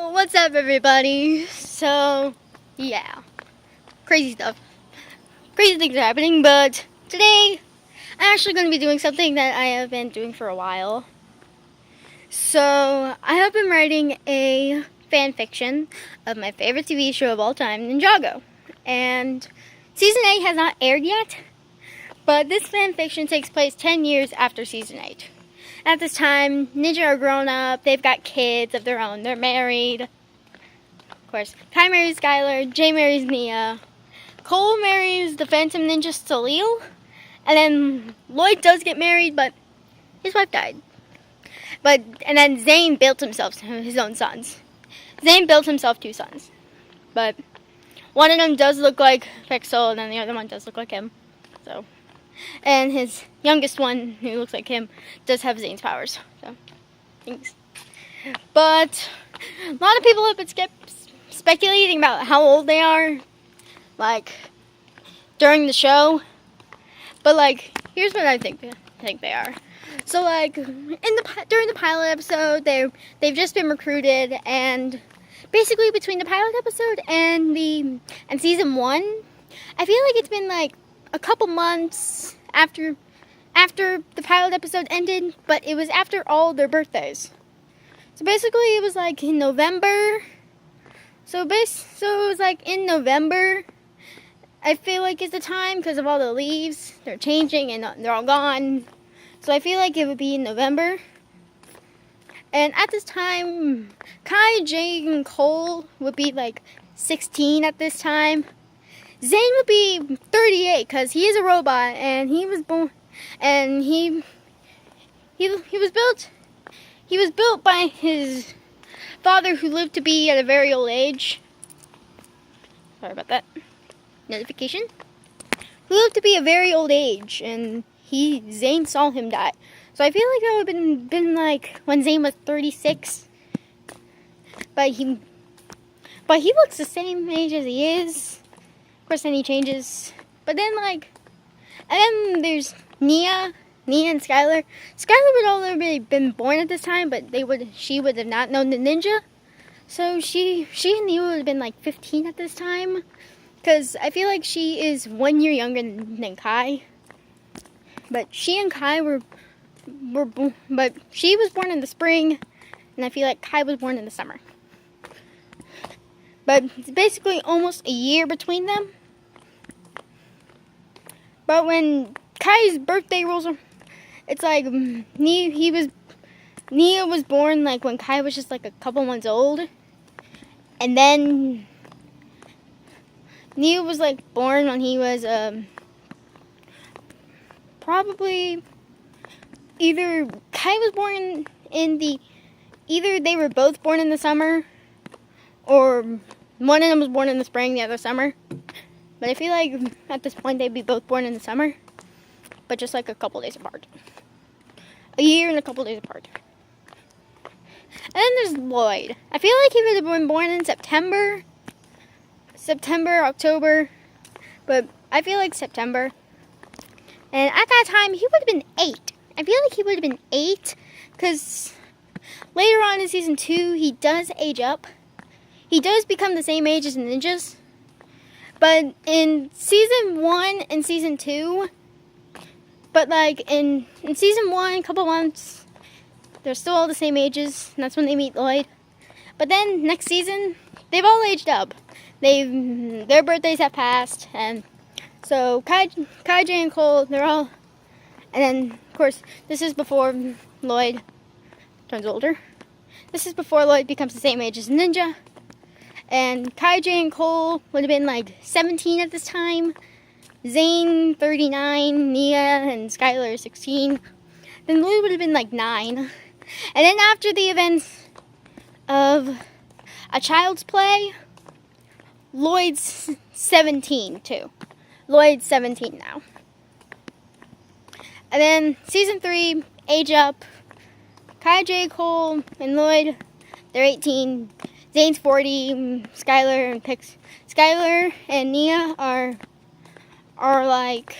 What's up, everybody? So, yeah, crazy stuff. Crazy things are happening, but today I'm actually going to be doing something that I have been doing for a while. So, I have been writing a fan fiction of my favorite TV show of all time, Ninjago. And Season 8 has not aired yet, but this fan fiction takes place 10 years after Season 8. At this time, Ninja are grown up, they've got kids of their own, they're married. Of course, Kai marries Skylar, Jay marries Nia, Cole marries the Phantom Ninja Salil, and then Lloyd does get married, but his wife died. And then Zane built himself his own sons. Zane built himself 2 sons, but one of them does look like Pixel, and then the other one does look like him. So. And his youngest one, who looks like him, does have Zane's powers. So, thanks. But a lot of people have been speculating about how old they are, like, during the show. But, like, here's what I think they are. So, like, during the pilot episode, they've just been recruited, and basically between the pilot episode and season 1, I feel like it's been like a couple months after the pilot episode ended, but it was after all their birthdays. So basically it was like in November. So it was like in November, I feel like is the time, because of all the leaves. They're changing and they're all gone. So I feel like it would be in November. And at this time, Kai, Jay, and Cole would be like 16 at this time. Zane would be 38 because he is a robot, and he was born, and he was built. He was built by his father, who lived to be at a very old age. Sorry about that notification. Who lived to be a very old age, and Zane saw him die. So I feel like that would have been like when Zane was 36. But he looks the same age as he is. Of course, then he changes. But then, and then there's Nia and Skylar. Skylar would already been born at this time, but she would have not known the ninja. So she and Nia would have been like 15 at this time, because I feel like she is 1 year younger than Kai. But she and Kai but she was born in the spring, and I feel like Kai was born in the summer. But it's basically almost a year between them. But when Kai's birthday rolls around, it's like Nia was born like when Kai was just like a couple months old. And then Nia was like born when he was probably either Kai was born either they were both born in the summer, or one of them was born in the spring, the other summer. But I feel like at this point they'd be both born in the summer, but just like a couple days apart. A year and a couple days apart. And then there's Lloyd. I feel like he would have been born in September, October, but I feel like September. And at that time, he would have been 8. I feel like he would have been 8, because later on in season 2, he does age up. He does become the same age as ninjas. But in season 1 and season 2, but like in season 1, a couple months, they're still all the same ages, and that's when they meet Lloyd. But then next season, they've all aged up. Their birthdays have passed, and so Kai, Jay, and Cole, they're all, and then of course this is before Lloyd turns older. This is before Lloyd becomes the same age as Ninja. And Kai, Jay, and Cole would have been like 17 at this time. Zane, 39, Nia and Skylar, 16. Then Lloyd would have been like 9. And then after the events of A Child's Play, Lloyd's 17 too. Lloyd's 17 now. And then season 3, age up. Kai, Jay, Cole, and Lloyd, they're 18. Zane's 40. Skylar and Nia are like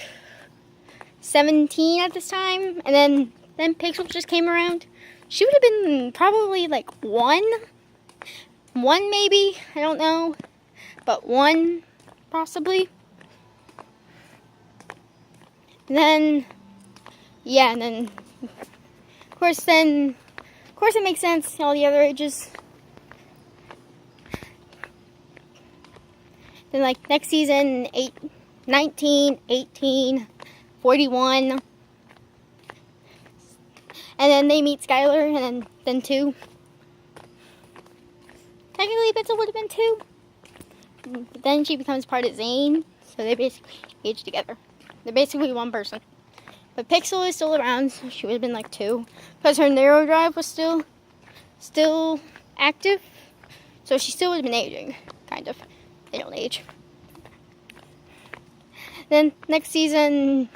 17 at this time. And then Pixel just came around. She would have been probably like 1. One maybe, I don't know, but one possibly. And then, yeah, and then, of course it makes sense, all the other ages. Then, like, next season, 19, 18, 41. And then they meet Skylar, and then 2. Technically, Pixel would have been 2. But then she becomes part of Zane, so they basically age together. They're basically one person. But Pixel is still around, so she would have been like 2. Because her neurodrive was still active. So she still would have been aging, kind of. They don't age. Then next season,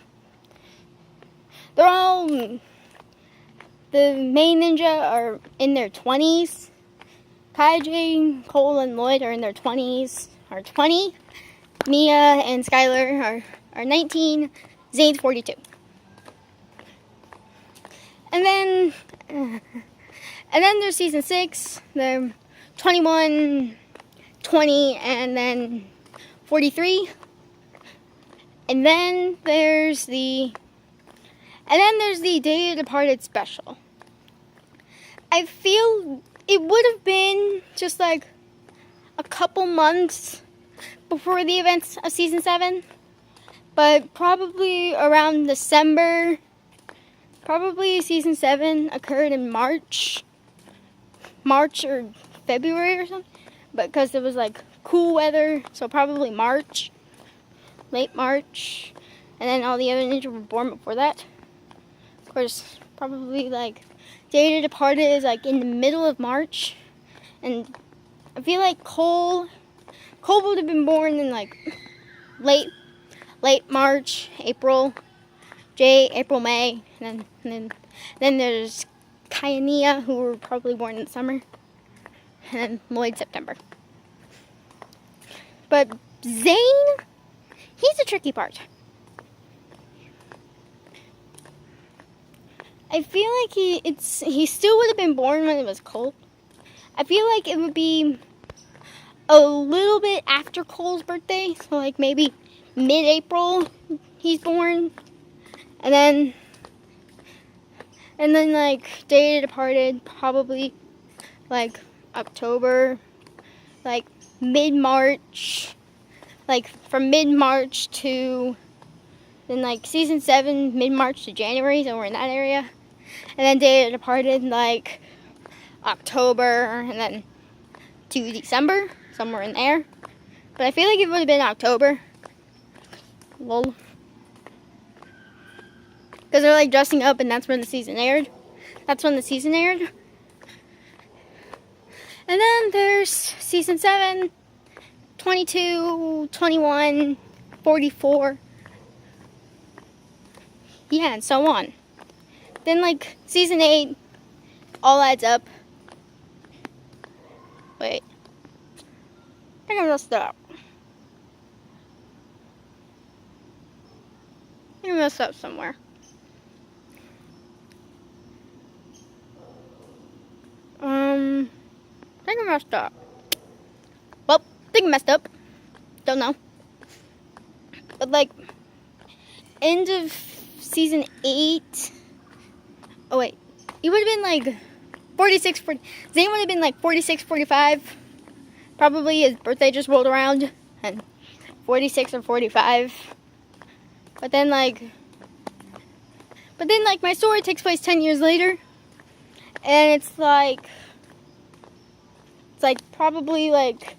they're all, the main ninja are in their 20s. Kaiji, Cole, and Lloyd are in their 20s, are 20. Mia and Skylar are 19. Zane's 42. And then there's season 6. They're 21, 20, and then 43. And then there's the Day of the Departed special. I feel it would have been just like a couple months before the events of season 7, but probably around December. Probably season 7 occurred in March or February or something, but because it was like cool weather, so probably March, late March, and then all the other ninjas were born before that. Of course, probably like Day of the Departed is like in the middle of March, and I feel like Cole would have been born in like late March, April, April, May, and then there's Kaiania, who were probably born in the summer, and then Lloyd, September. But Zane, he's the tricky part. I feel like he still would have been born when it was Cole. I feel like it would be a little bit after Cole's birthday, so like maybe mid-April he's born, and then like Day of the Departed probably like October, like mid-March, like from mid-March to then like season 7 mid-March to January, so we're in that area. And then Day of the Departed like October, and then to December, somewhere in there. But I feel like it would have been October. Lol. Because they're like dressing up, and that's when the season aired. And then there's season 7, 22, 21, 44. Yeah, and so on. Then like season 8 all adds up. Wait. I think I messed up. Somewhere. I think I messed up. Well, I think I messed up. Don't know. But like, end of season 8. Oh wait, he would have been like 46, 40. Zane would have been like 46, 45. Probably his birthday just rolled around, and 46 or 45. But then like my story takes place 10 years later, and it's like probably like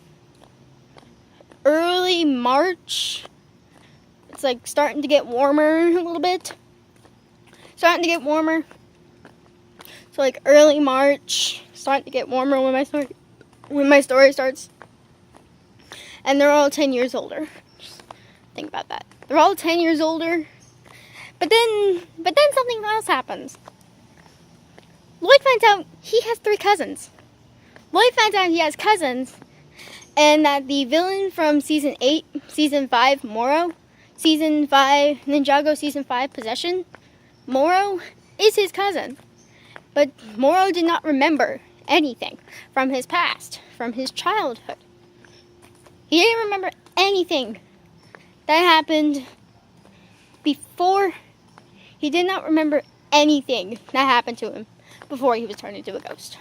early March. It's like starting to get warmer a little bit. So like early March, starting to get warmer when my story starts. And they're all 10 years older. Just think about that. They're all 10 years older. But then something else happens. Lloyd finds out he has 3 cousins. And that the villain from season 5, Moro, season 5, Ninjago season 5, Possession, Moro is his cousin. But Moro did not remember anything from his past, from his childhood. He didn't remember anything that happened before. He did not remember anything that happened to him before he was turned into a ghost.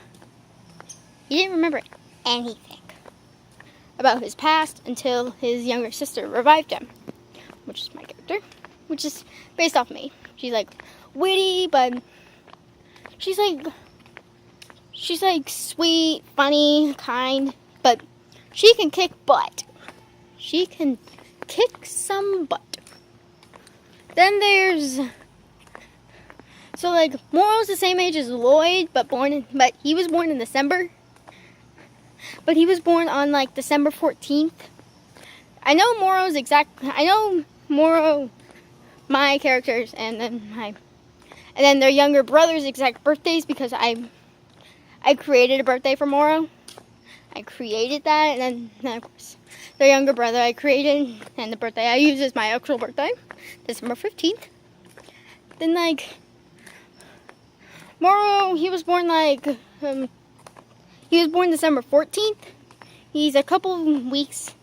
He didn't remember anything about his past until his younger sister revived him, which is my character, which is based off me. She's like witty, but she's like sweet, funny, kind, but she can kick butt. She can kick some butt. Then there's Morrow's the same age as Lloyd, but he was born in December. But he was born on December 14th. I know Morrow, my characters, and then their younger brother's exact birthdays, because I created a birthday for Morrow. I created that, and then of course their younger brother I created, and the birthday I use is my actual birthday, December 15th. Then Morrow, he was born December 14th. He's a couple months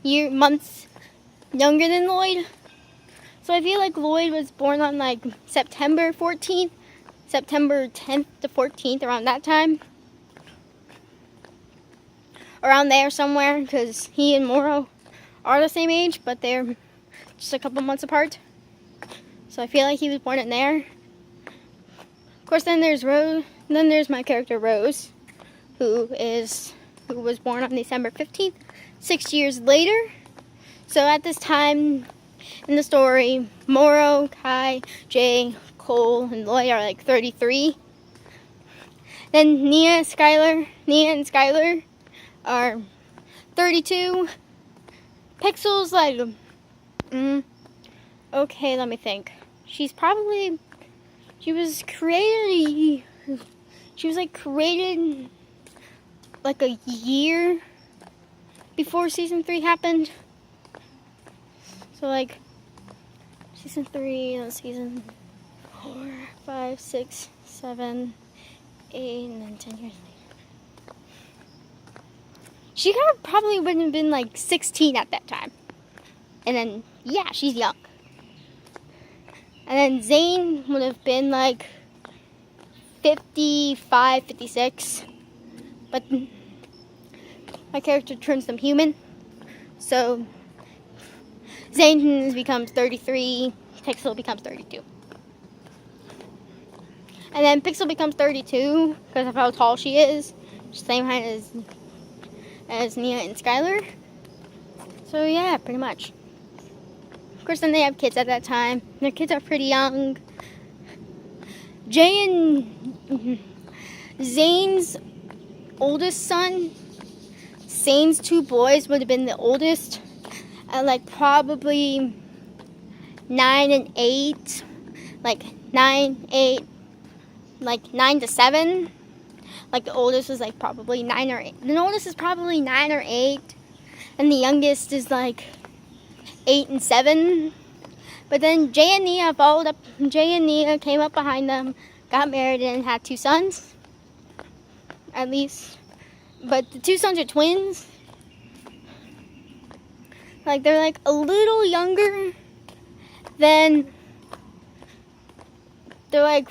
younger than Lloyd. So I feel like Lloyd was born on September 14th, September 10th to 14th, around that time. Around there somewhere, because he and Morrow are the same age, but they're just a couple months apart. So I feel like he was born in there. Of course, then there's Rose. Then there's my character Rose, who was born on December 15th, 6 years later. So at this time in the story, Morrow, Kai, Jay, Cole, and Lloyd are 33. Then Nia and Skylar are 32. Pixel's okay, let me think. She was created a year before season 3 happened. So season 3, season 4, 5, 6, 7, 8, and then 10 years later. She probably wouldn't have been 16 at that time. And then, yeah, she's young. And then Zane would have been 55, 56. But my character turns them human. So Zane becomes 33, Pixel becomes 32. And then Pixel becomes 32 because of how tall she is. Same height as Nia and Skylar. So yeah, pretty much. Of course, then they have kids at that time. Their kids are pretty young. Jay and Zane's oldest son, Zane's 2 boys would have been the oldest at probably 9 and 8. 9 to 7. The oldest was probably 9 or 8. The oldest is probably 9 or 8. And the youngest is 8 and 7. But then Jay and Nia followed up. Jay and Nia came up behind them, got married, and had 2 sons. At least. But the 2 sons are twins. They're a little younger than. They're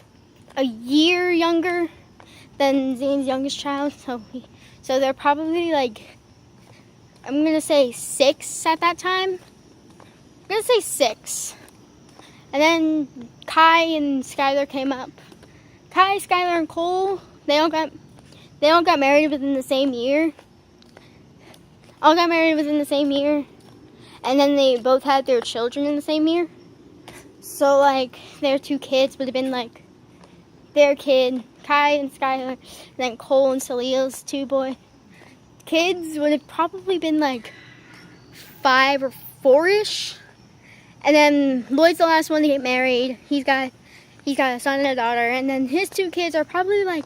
a year younger than Zane's youngest child. So they're probably I'm gonna say 6 at that time. I'm gonna say 6. And then Kai and Skylar came up. Kai, Skylar, and Cole, they all got married within the same year. And then they both had their children in the same year. So their 2 kids would have been their kid, Kai and Skylar, and then Cole and Saleel's 2 boy kids would have probably been 5 or 4-ish. And then Lloyd's the last one to get married. He's got a son and a daughter, and then his 2 kids are probably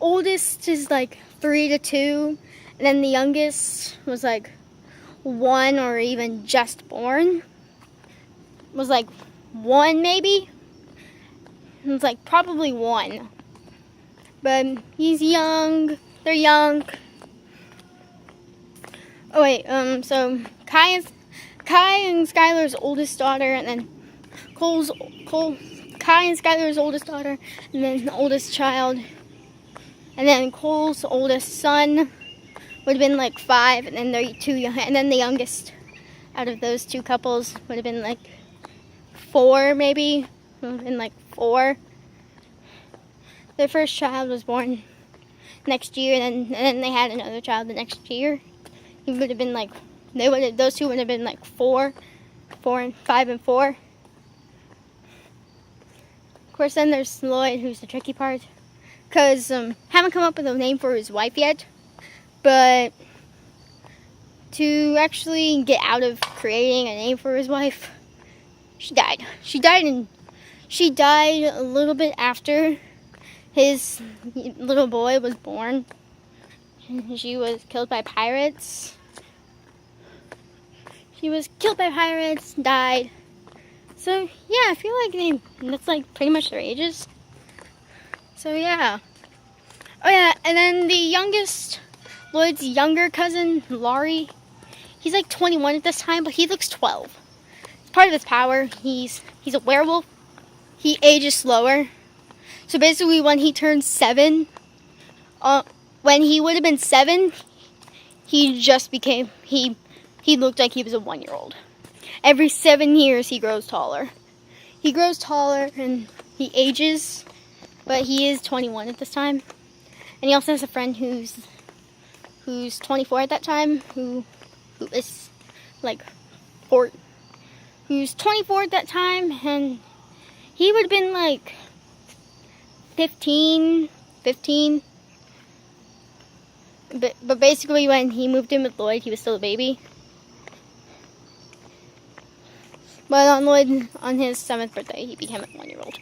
oldest is 3 to 2, and then the youngest was 1 or even just born. Was 1 maybe. It was probably 1. But he's young. They're young. Oh wait, so Kai and Skylar's oldest daughter, and then Kai and Skylar's oldest daughter, and then the oldest child, and then Cole's oldest son would have been like 5, and then they're too young, and then the youngest out of those two couples would have been like 4, maybe, would have been like 4. Their first child was born next year, and then they had another child the next year. He would have been like, those two would have been like 4 and 5 and 4. Of course, then there's Lloyd, who's the tricky part, because haven't come up with a name for his wife yet, but to actually get out of creating a name for his wife, she died. She died a little bit after his little boy was born. She was killed by pirates. Died. So yeah, I feel like that's like pretty much their ages. So yeah. Oh yeah, and then the youngest, Lloyd's younger cousin, Laurie, he's like 21 at this time, but he looks 12. It's part of his power. He's a werewolf. He ages slower. So basically when he turned 7, when he would have been 7, he just became, he looked like he was a 1-year-old. Every 7 years he grows taller. He grows taller and he ages, but he is 21 at this time. And he also has a friend who's 24 at that time, who is like 4, who's 24 at that time, and he would have been like 15. But basically when he moved in with Lloyd, he was still a baby. But on his 7th birthday, he became a 1-year-old.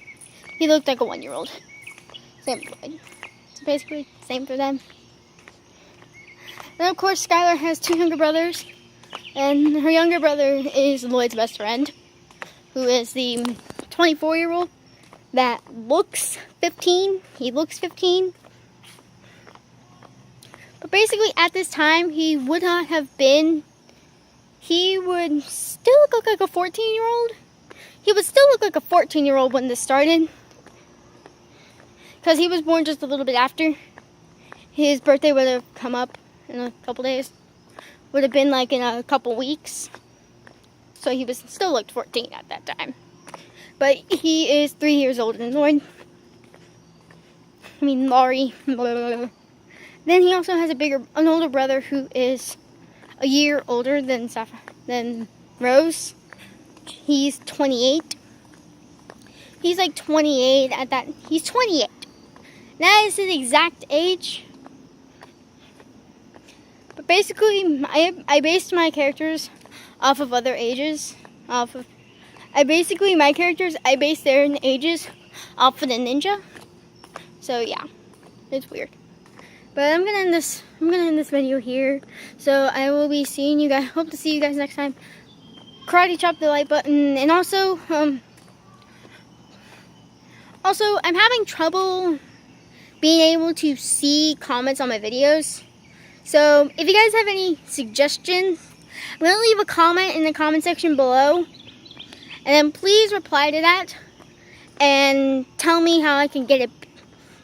He looked like a 1-year-old. Same with Lloyd. So basically, same for them. Then of course, Skylar has 2 younger brothers. And her younger brother is Lloyd's best friend, who is the 24-year-old that looks 15. He looks 15. But basically, at this time, he would not have been. He would still look like a 14-year-old. He would still look like a 14-year-old when this started, because he was born just a little bit after. His birthday would have come up in a couple days. Would have been like in a couple weeks. So he was still looked 14 at that time. But he is 3 years older than Laurie. Then he also has an older brother who is a year older than Rose. He's 28. He's like 28 at that. He's 28. That is his exact age. But basically, I based my characters off of other ages. I based their ages off of the ninja. So yeah, it's weird. But I'm gonna end this video here. So I will be seeing you guys. Hope to see you guys next time. Karate chop the like button, and also I'm having trouble being able to see comments on my videos. So if you guys have any suggestions, I'm gonna leave a comment in the comment section below, and then please reply to that and tell me how I can get it.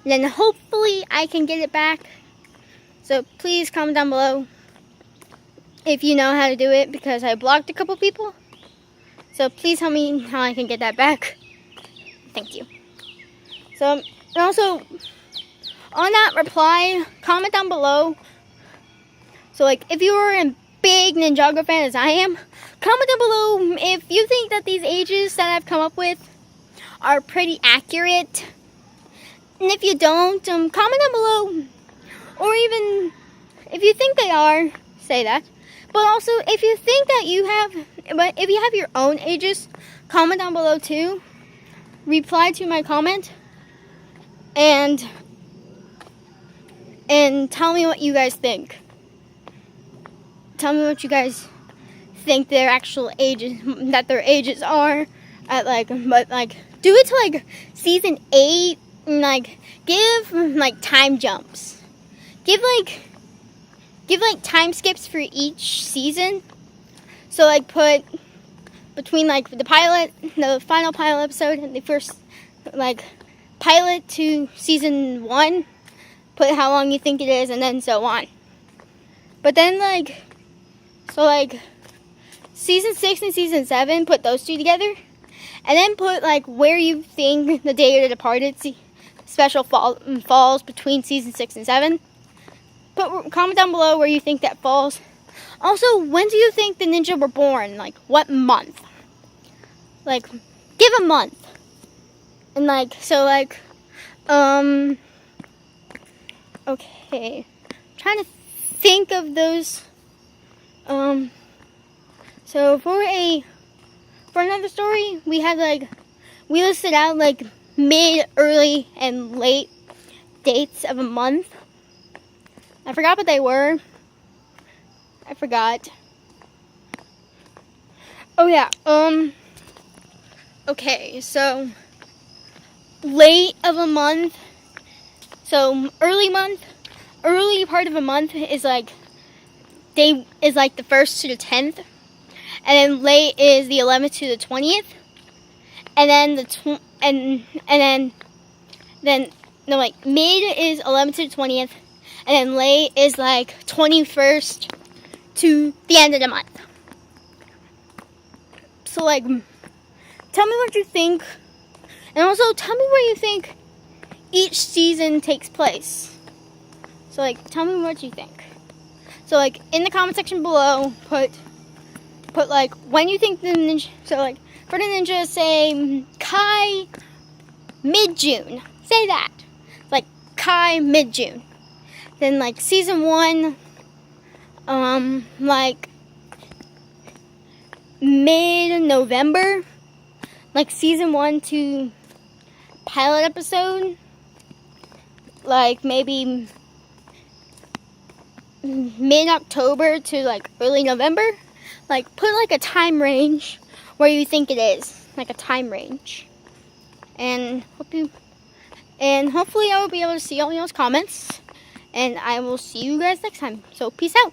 And then hopefully I can get it back. So please comment down below if you know how to do it, because I blocked a couple people. So please tell me how I can get that back. Thank you. So, and also, on that reply, comment down below. So like, if you are a big Ninjago fan as I am, comment down below if you think that these ages that I've come up with are pretty accurate. And if you don't, comment down below. Or even, if you think they are, say that. But also, if you think that if you have your own ages, comment down below too. Reply to my comment. And tell me what you guys think. Tell me what you guys think their actual ages, that their ages are at, like, but like, do it to like season 8 like give like time jumps. Give like time skips for each season. So like put between like the final pilot episode and the first like pilot to season 1, put how long you think it is, and then so on. But then like season 6 and season 7, put those two together, and then put like where you think the Day of the Departed special falls between season 6 and 7. Comment down below where you think that falls. Also, when do you think the ninja were born? Like, what month? Like, give a month. And like, so like, okay. Trying to think of those, so for another story, we listed out like mid, early, and late dates of a month. I forgot what they were. I forgot. Oh yeah, okay, so late of a month, so early part of a month is like the 1st to the 10th, and then late is the 11th to the 20th, and then mid is 11th to the 20th, and then late is like 21st to the end of the month. So like, tell me what you think, and also tell me where you think each season takes place. So like, tell me what you think. So like, in the comment section below, put like when you think the ninja. So like, for the ninja, say Kai mid-June. Say that. Like Kai mid-June. Then like season 1, like mid-November. Like season 1 to pilot episode. Like maybe mid-October to like early November. Like put like a time range where you think it is. Like a time range. And hopefully I will be able to see all y'all's comments. And I will see you guys next time. So peace out.